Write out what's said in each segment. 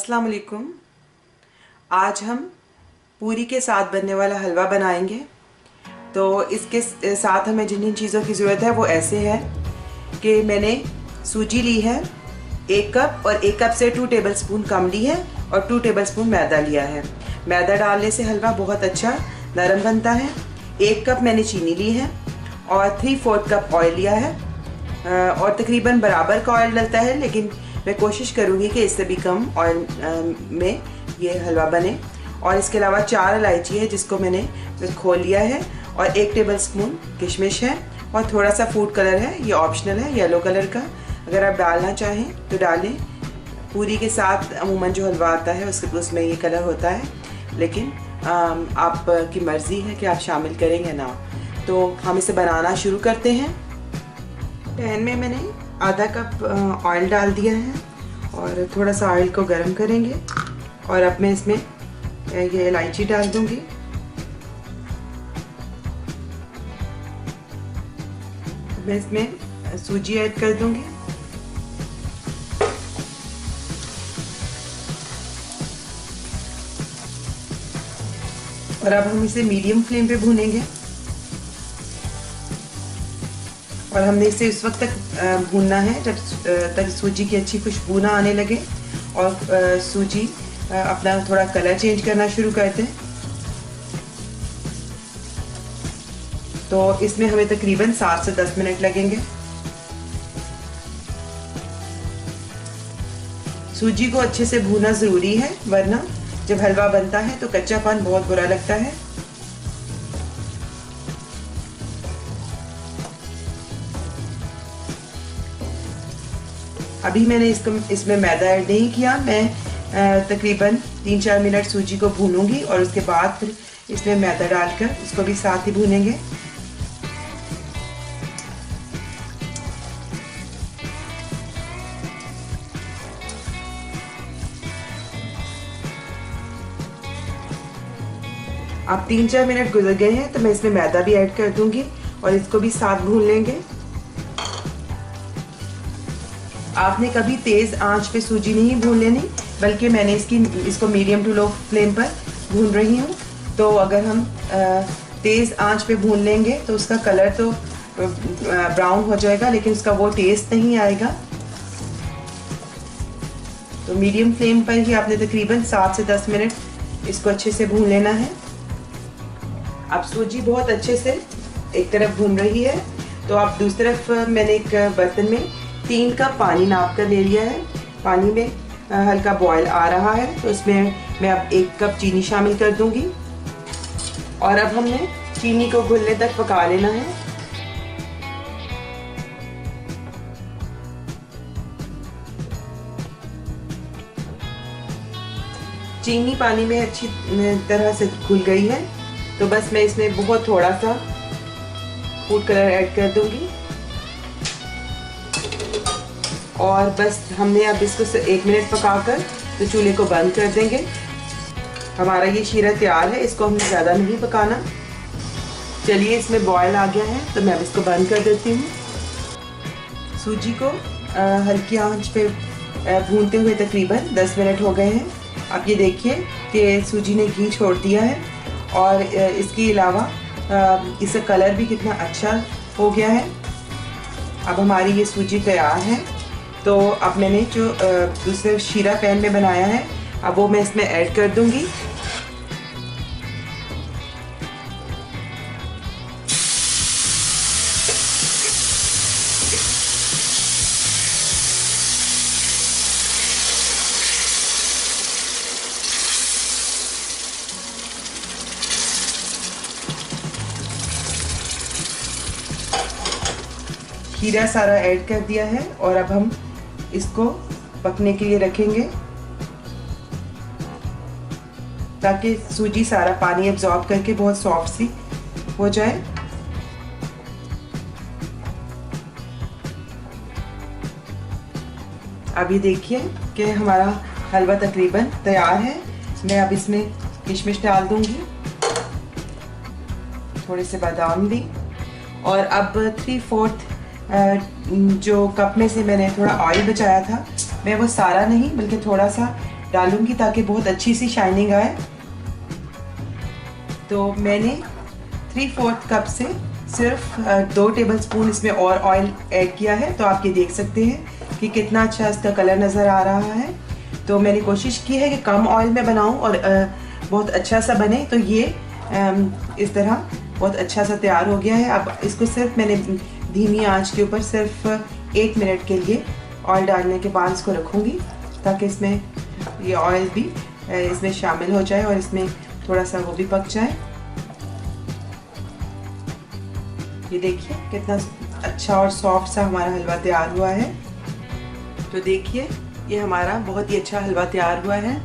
अस्सलाम वालेकुम। आज हम पूरी के साथ बनने वाला हलवा बनाएंगे। तो इसके साथ हमें जिन जिन चीज़ों की ज़रूरत है वो ऐसे है कि मैंने सूजी ली है 1 कप और 1 कप से 2 टेबलस्पून कम ली है और 2 टेबलस्पून मैदा लिया है। मैदा डालने से हलवा बहुत अच्छा नरम बनता है। 1 कप मैंने चीनी ली है और 3/4 कप ऑयल लिया है और तकरीबन बराबर का ऑयल डलता है, लेकिन मैं कोशिश करूँगी कि इससे भी कम ऑयल में ये हलवा बने। और इसके अलावा 4 इलायची है जिसको मैंने खोल लिया है और 1 टेबलस्पून किशमिश है और थोड़ा सा फूड कलर है, ये ऑप्शनल है येलो कलर का, अगर आप डालना चाहें तो डालें। पूरी के साथ अमूमन जो हलवा आता है उसमें ये कलर होता है, लेकिन आपकी मर्ज़ी है कि आप शामिल करेंगे ना। तो हम इसे बनाना शुरू करते हैं। पैन में मैंने आधा कप ऑयल डाल दिया है और थोड़ा सा ऑयल को गर्म करेंगे और अब मैं इसमें ये इलायची डाल दूंगी। मैं इसमें सूजी ऐड कर दूंगी और अब हम इसे मीडियम फ्लेम पे भूनेंगे और हमने इसे उस वक्त तक भूनना है जब तक सूजी की अच्छी खुशबू ना आने लगे और सूजी अपना थोड़ा कलर चेंज करना शुरू कर दें। तो इसमें हमें तकरीबन 7 से 10 मिनट लगेंगे। सूजी को अच्छे से भूनना ज़रूरी है, वरना जब हलवा बनता है तो कच्चापन बहुत बुरा लगता है। अभी मैंने इसमें मैदा ऐड नहीं किया। मैं तकरीबन 3-4 मिनट सूजी को भूनूंगी और उसके बाद फिर इसमें मैदा डालकर उसको भी साथ ही भूनेंगे। अब 3-4 मिनट गुजर गए हैं तो मैं इसमें मैदा भी ऐड कर दूंगी और इसको भी साथ भून लेंगे। आपने कभी तेज़ आंच पे सूजी नहीं भून लेनी, बल्कि मैंने इसको मीडियम टू लो फ्लेम पर भून रही हूँ। तो अगर हम तेज़ आंच पे भून लेंगे तो उसका कलर तो ब्राउन हो जाएगा, लेकिन उसका वो टेस्ट नहीं आएगा। तो मीडियम फ्लेम पर ही आपने तकरीबन 7 से 10 मिनट इसको अच्छे से भून लेना है। अब सूजी बहुत अच्छे से एक तरफ भून रही है, तो अब दूसरी तरफ मैंने एक बर्तन में 3 कप पानी नाप कर ले लिया है। पानी में हल्का बॉयल आ रहा है तो इसमें मैं अब 1 कप चीनी शामिल कर दूंगी और अब हमने चीनी को घुलने तक पका लेना है। चीनी पानी में अच्छी तरह से घुल गई है, तो बस मैं इसमें बहुत थोड़ा सा फूड कलर ऐड कर दूंगी और बस हमने अब इसको 1 मिनट पकाकर तो चूल्हे को बंद कर देंगे। हमारा ये शीरा तैयार है, इसको हमने ज़्यादा नहीं पकाना। चलिए, इसमें बॉयल आ गया है तो मैं अब इसको बंद कर देती हूँ। सूजी को हल्की आंच पे भूनते हुए तकरीबन 10 मिनट हो गए हैं। अब ये देखिए कि सूजी ने घी छोड़ दिया है और इसके अलावा इसका कलर भी कितना अच्छा हो गया है। अब हमारी ये सूजी तैयार है। तो अब मैंने जो दूसरे शीरा पैन में बनाया है, अब वो मैं इसमें ऐड कर दूंगी। शीरा सारा ऐड कर दिया है और अब हम इसको पकने के लिए रखेंगे ताकि सूजी सारा पानी एब्जॉर्ब करके बहुत सॉफ्ट सी हो जाए। अब ये देखिए कि हमारा हलवा तकरीबन तैयार है। मैं अब इसमें किशमिश डाल दूंगी, थोड़े से बादाम भी, और अब 3/4 जो कप में से मैंने थोड़ा ऑयल बचाया था, मैं वो सारा नहीं बल्कि थोड़ा सा डालूंगी ताकि बहुत अच्छी सी शाइनिंग आए। तो मैंने 3/4 कप से सिर्फ 2 टेबलस्पून इसमें और ऑयल ऐड किया है। तो आप ये देख सकते हैं कि कितना अच्छा इसका कलर नज़र आ रहा है। तो मैंने कोशिश की है कि कम ऑयल में बनाऊं और बहुत अच्छा सा बने। तो ये इस तरह बहुत अच्छा सा तैयार हो गया है। अब इसको सिर्फ मैंने धीमी आंच के ऊपर सिर्फ 1 मिनट के लिए ऑयल डालने के बाद इसको रखूँगी ताकि इसमें ये ऑयल भी इसमें शामिल हो जाए और इसमें थोड़ा सा वो भी पक जाए। ये देखिए कितना अच्छा और सॉफ्ट सा हमारा हलवा तैयार हुआ है। तो देखिए ये हमारा बहुत ही अच्छा हलवा तैयार हुआ है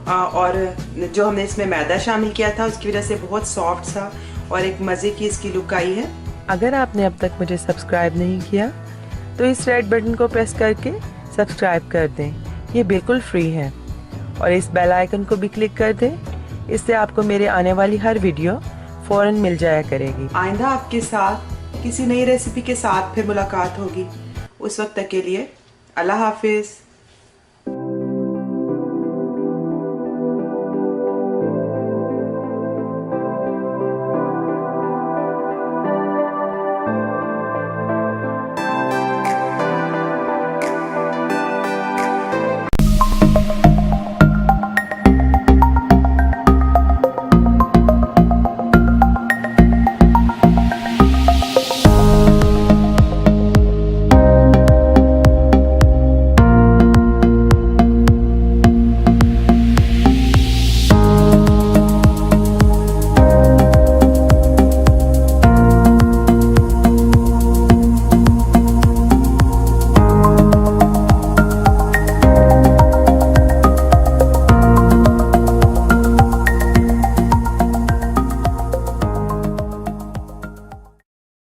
और जो हमने इसमें मैदा शामिल किया था उसकी वजह से बहुत सॉफ्ट सा और एक मज़े की इसकी लुक आई है। अगर आपने अब तक मुझे सब्सक्राइब नहीं किया तो इस रेड बटन को प्रेस करके सब्सक्राइब कर दें, ये बिल्कुल फ्री है। और इस बेल आइकन को भी क्लिक कर दें, इससे आपको मेरे आने वाली हर वीडियो फ़ौरन मिल जाया करेगी। आइंदा आपके साथ किसी नई रेसिपी के साथ फिर मुलाकात होगी। उस वक्त तक के लिए अल्लाह हाफिज़।